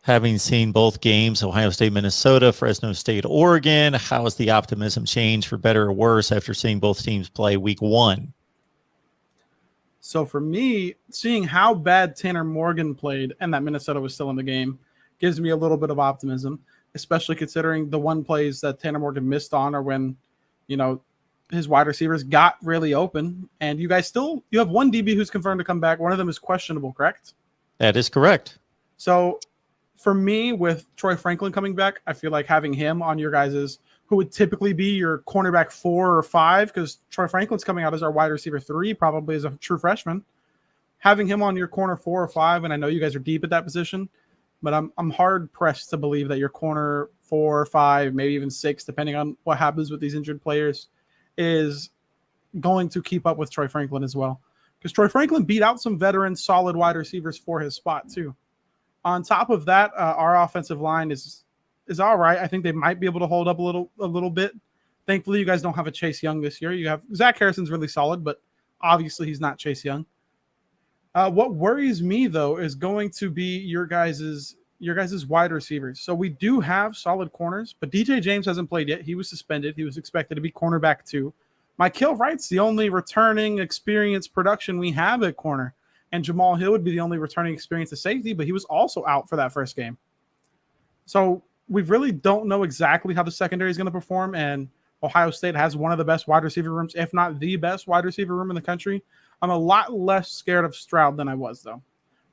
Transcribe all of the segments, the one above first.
Having seen both games, Ohio State, Minnesota, Fresno State, Oregon, how has the optimism changed for better or worse after seeing both teams play week 1? So for me, seeing how bad Tanner Morgan played and that Minnesota was still in the game gives me a little bit of optimism, especially considering the one plays that Tanner Morgan missed on or when, his wide receivers got really open. And you guys you have one DB who's confirmed to come back. One of them is questionable, correct? That is correct. So for me, with Troy Franklin coming back, I feel like having him on your guys's, who would typically be your cornerback 4 or 5, because Troy Franklin's coming out as our wide receiver 3, probably as a true freshman. Having him on your corner 4 or 5, and I know you guys are deep at that position, but I'm hard pressed to believe that your corner 4 or 5, maybe even 6, depending on what happens with these injured players, is going to keep up with Troy Franklin as well. Because Troy Franklin beat out some veteran solid wide receivers for his spot too. On top of that, our offensive line is all right. I think they might be able to hold up a little bit. Thankfully, you guys don't have a Chase Young this year. You have Zach Harrison's really solid, but obviously he's not Chase Young. What worries me though is going to be your guys' wide receivers. So we do have solid corners, but DJ James hasn't played yet. He was suspended. He was expected to be cornerback 2. Mykel Wright's the only returning experienced production we have at corner. And Jamal Hill would be the only returning experience at safety, but he was also out for that first game. So we really don't know exactly how the secondary is going to perform, and Ohio State has one of the best wide receiver rooms, if not the best wide receiver room in the country. I'm a lot less scared of Stroud than I was, though.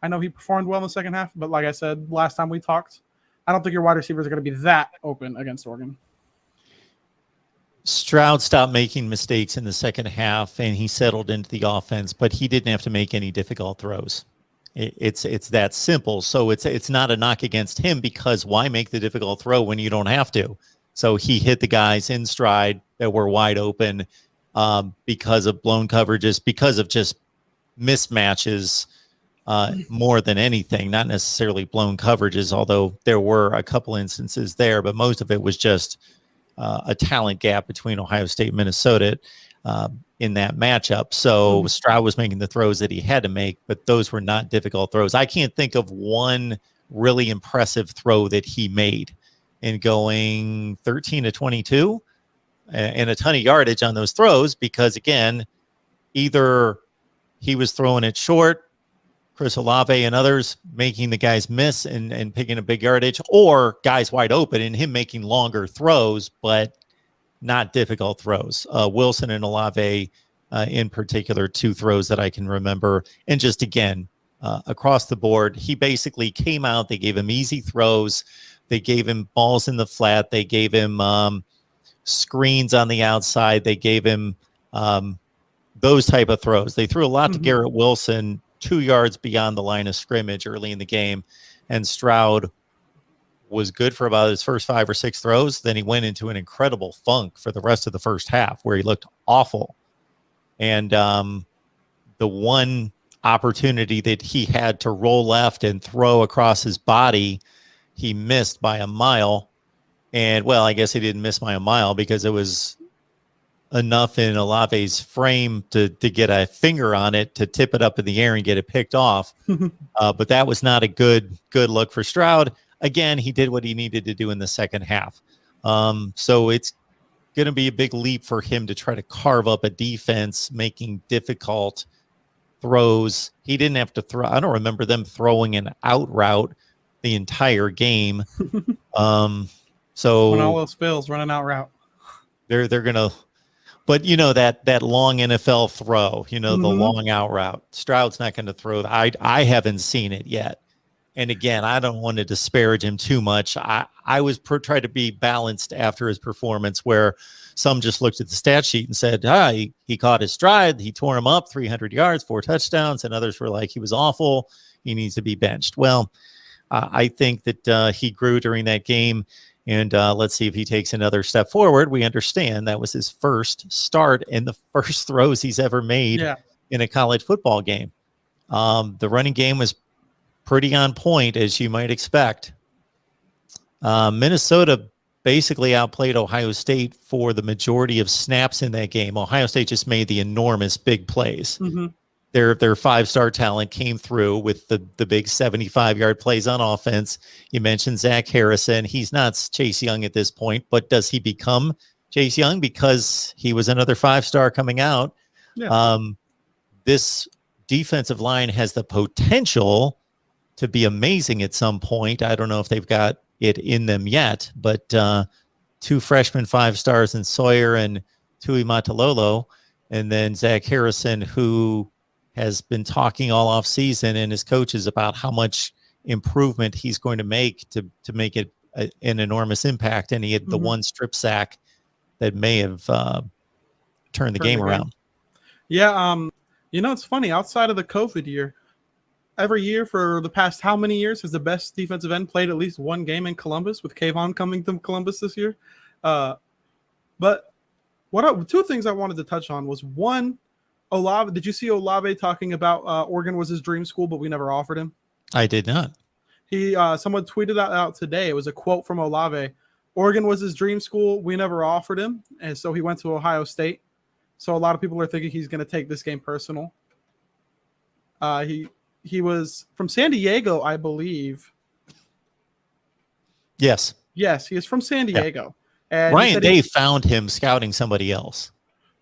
I know he performed well in the second half, but like I said last time we talked, I don't think your wide receivers are going to be that open against Oregon. Stroud stopped making mistakes in the second half, and he settled into the offense, but he didn't have to make any difficult throws. It's that simple. So it's not a knock against him, because why make the difficult throw when you don't have to? So he hit the guys in stride that were wide open because of blown coverages, because of just mismatches more than anything, not necessarily blown coverages, although there were a couple instances there, but most of it was just a talent gap between Ohio State and Minnesota in that matchup. So Stroud was making the throws that he had to make, but those were not difficult throws. I can't think of one really impressive throw that he made in going 13 to 22 and a ton of yardage on those throws, because again, either he was throwing it short, Chris Olave and others making the guys miss and picking a big yardage, or guys wide open and him making longer throws, but not difficult throws. Wilson and Olave in particular, 2 throws that I can remember. And just again, across the board, he basically came out. They gave him easy throws. They gave him balls in the flat. They gave him screens on the outside. They gave him those type of throws. They threw a lot to Garrett Wilson 2 yards beyond the line of scrimmage early in the game, and Stroud was good for about his first 5 or 6 throws. Then he went into an incredible funk for the rest of the first half where he looked awful. And the one opportunity that he had to roll left and throw across his body, he missed by a mile. And, well, I guess he didn't miss by a mile because it was enough in Olave's frame to get a finger on it to tip it up in the air and get it picked off. But that was not a good look for Stroud. Again, he did what he needed to do in the second half. So it's going to be a big leap for him to try to carve up a defense, making difficult throws. He didn't have to throw. I don't remember them throwing an out route the entire game. So when all else fails, run an out route. They're going to, but you know, that long NFL throw, you know, the long out route, Stroud's not going to throw that. I haven't seen it yet. And again, I don't want to disparage him too much. I was trying to be balanced after his performance, where some just looked at the stat sheet and said, he caught his stride. He tore him up 300 yards, 4 touchdowns. And others were like, he was awful. He needs to be benched. Well, I think that he grew during that game. And let's see if he takes another step forward. We understand that was his first start and the first throws he's ever made in a college football game. The running game was pretty on point, as you might expect. Minnesota basically outplayed Ohio State for the majority of snaps in that game. Ohio State just made the enormous big plays. their five-star talent came through with the big 75-yard plays on offense. You mentioned Zach Harrison. He's not Chase Young at this point, but does he become Chase Young because he was another five-star coming out? Yeah. This defensive line has the potential to be amazing at some point. I don't know if they've got it in them yet, but two freshman five-stars in Sawyer and Tui Matalolo, and then Zach Harrison, who has been talking all off season and his coaches about how much improvement he's going to make to make it an enormous impact. And he had the one strip sack that may have turned the game around. Yeah. It's funny, outside of the COVID year, every year for the past how many years has the best defensive end played at least one game in Columbus, with Kayvon coming to Columbus this year. But two things I wanted to touch on was, one, Olave. Did you see Olave talking about Oregon was his dream school, but we never offered him? I did not. He someone tweeted that out today. It was a quote from Olave. Oregon was his dream school. We never offered him, and so he went to Ohio State. So a lot of people are thinking he's going to take this game personal. He was from San Diego, I believe. Yes. Yes, he is from San Diego. Yeah. And Ryan Day found him scouting somebody else.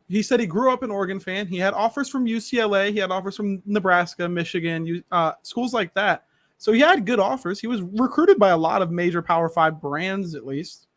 He said he grew up an Oregon fan. He had offers from UCLA. He had offers from Nebraska, Michigan, schools like that. So he had good offers. He was recruited by a lot of major Power 5 brands, at least.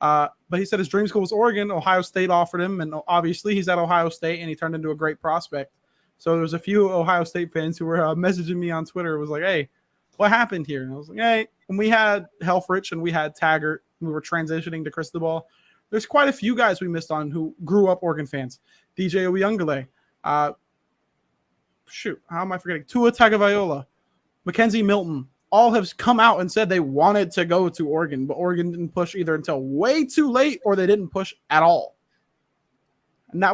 But he said his dream school was Oregon. Ohio State offered him, and obviously he's at Ohio State, and he turned into a great prospect. So there was a few Ohio State fans who were messaging me on Twitter. It was like, hey, what happened here? And I was like, hey, when we had Helfrich and we had Taggart, we were transitioning to Cristobal. There's quite a few guys we missed on who grew up Oregon fans. DJ Uyunglele. How am I forgetting? Tua Tagovailoa, Mackenzie Milton, all have come out and said they wanted to go to Oregon, but Oregon didn't push either until way too late, or they didn't push at all. And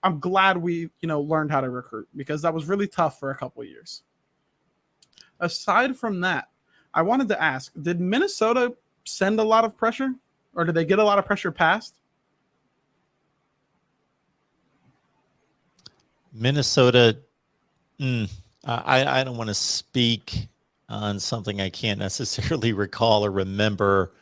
I'm glad we, learned how to recruit, because that was really tough for a couple of years. Aside from that, I wanted to ask, did Minnesota send a lot of pressure, or did they get a lot of pressure passed? Minnesota, I don't want to speak on something I can't necessarily recall or remember.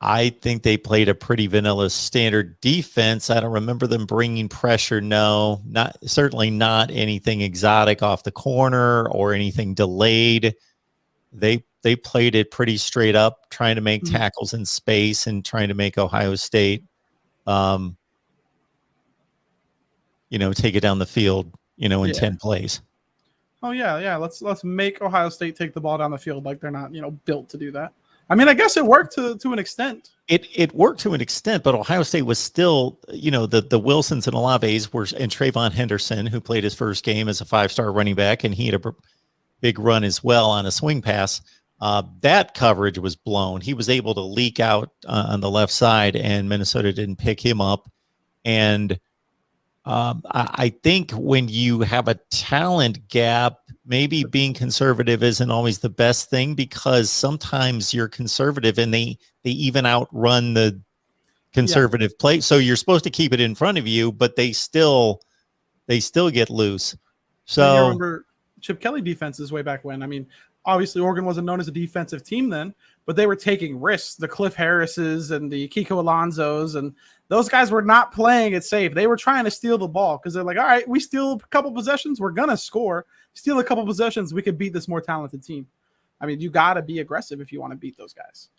I think they played a pretty vanilla standard defense. I don't remember them bringing pressure. No, certainly not anything exotic off the corner or anything delayed. They played it pretty straight up, trying to make tackles in space and trying to make Ohio State, take it down the field, in 10 plays. Oh yeah. Let's make Ohio State take the ball down the field like they're not, built to do that. I mean, I guess it worked to an extent. It worked to an extent, but Ohio State was still, the Wilsons and Olaves and Trayvon Henderson, who played his first game as a 5-star running back, and he had a big run as well on a swing pass. That coverage was blown. He was able to leak out on the left side, and Minnesota didn't pick him up. And I think when you have a talent gap, maybe being conservative isn't always the best thing, because sometimes you're conservative and they even outrun the conservative play. So you're supposed to keep it in front of you, but they still get loose. So you remember Chip Kelly defenses way back when. I mean, obviously Oregon wasn't known as a defensive team then, but they were taking risks. The Cliff Harrises and the Kiko Alonsos, and those guys were not playing it safe. They were trying to steal the ball because they're like, all right, we steal a couple possessions, we're going to score. Steal a couple possessions, we could beat this more talented team. I mean, you got to be aggressive if you want to beat those guys.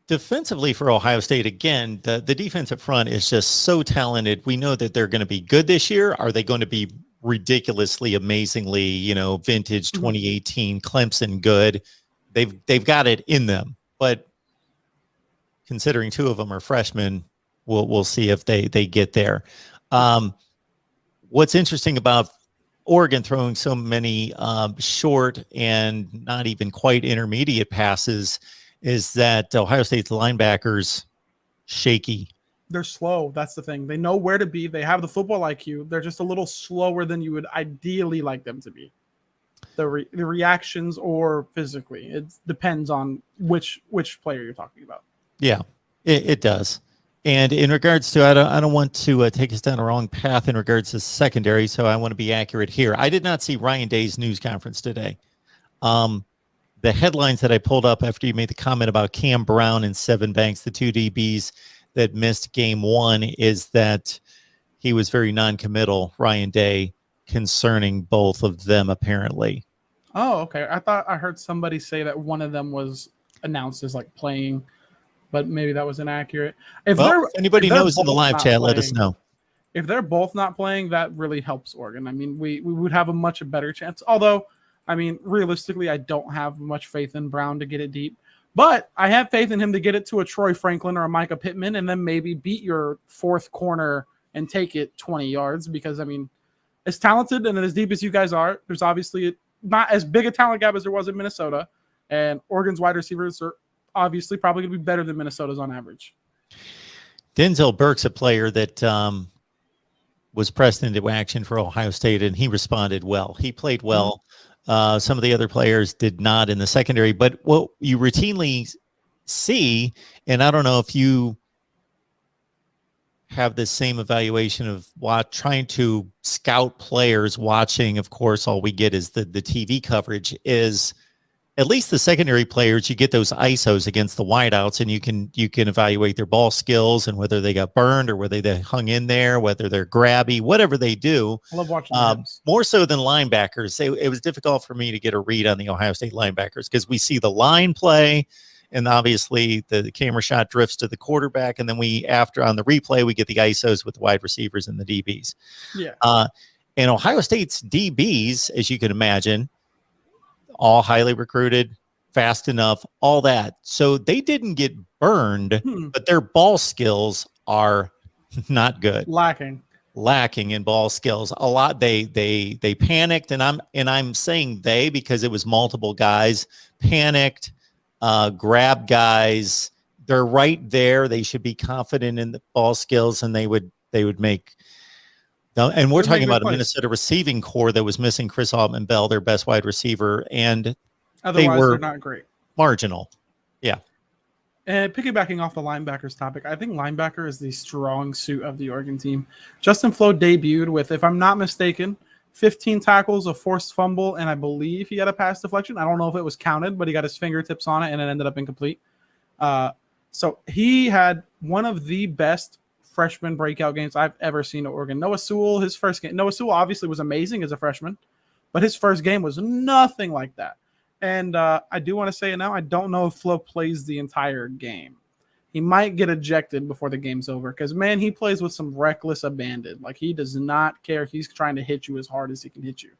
Defensively for Ohio State, again, the defensive front is just so talented. We know that they're going to be good this year. Are they going to be ridiculously, amazingly, vintage 2018 Clemson good? They've got it in them, but considering two of them are freshmen, we'll see if they get there. What's interesting about Oregon throwing so many short and not even quite intermediate passes is that Ohio State's linebackers shaky. They're slow. That's the thing. They know where to be. They have the football IQ. They're just a little slower than you would ideally like them to be. The reactions or physically, it depends on which player you're talking about. Yeah, it does. And in regards to, I don't want to take us down the wrong path in regards to secondary, so I want to be accurate here. I did not see Ryan Day's news conference today. The headlines that I pulled up after you made the comment about Cam Brown and Seven Banks, the two DBs that missed game one, is that he was very non-committal, Ryan Day, concerning both of them apparently. Oh, okay. I thought I heard somebody say that one of them was announced as like playing, but maybe that was inaccurate. If anybody knows in the live chat, let us know. If they're both not playing, that really helps Oregon. I mean, we would have a much better chance. Although, I mean, realistically, I don't have much faith in Brown to get it deep. But I have faith in him to get it to a Troy Franklin or a Micah Pittman and then maybe beat your fourth corner and take it 20 yards. Because, I mean, as talented and as deep as you guys are, there's obviously not as big a talent gap as there was in Minnesota. And Oregon's wide receivers are obviously probably going to be better than Minnesota's on average. Denzel Burke's a player that was pressed into action for Ohio State, and he responded well. He played well. Some of the other players did not in the secondary. But what you routinely see, and I don't know if you have the same evaluation of trying to scout players, watching, of course, all we get is the TV coverage, is at least the secondary players, you get those ISOs against the wideouts, and you can evaluate their ball skills and whether they got burned or whether they hung in there, whether they're grabby, whatever they do. I love watching more so than linebackers. It was difficult for me to get a read on the Ohio State linebackers because we see the line play, and obviously the camera shot drifts to the quarterback, and then after on the replay we get the ISOs with the wide receivers and the DBs. Yeah. And Ohio State's DBs, as you can imagine, all highly recruited, fast enough, all that. So they didn't get burned, but their ball skills are not good. Lacking in ball skills. A lot. They panicked, and I'm saying they because it was multiple guys panicked, grab guys. They're right there. They should be confident in the ball skills, and they would make. And we're talking about a Minnesota receiving core that was missing Chris Altman-Bell, their best wide receiver, and otherwise they're not great. Marginal. Yeah. And piggybacking off the linebackers topic, I think linebacker is the strong suit of the Oregon team. Justin Flo debuted with, if I'm not mistaken, 15 tackles, a forced fumble, and I believe he had a pass deflection. I don't know if it was counted, but he got his fingertips on it, and it ended up incomplete. So he had one of the best freshman breakout games I've ever seen at Oregon. Noah Sewell, his first game. Noah Sewell obviously was amazing as a freshman, but his first game was nothing like that. And I do want to say it now, I don't know if Flo plays the entire game. He might get ejected before the game's over because, man, he plays with some reckless abandon. Like, he does not care. He's trying to hit you as hard as he can hit you.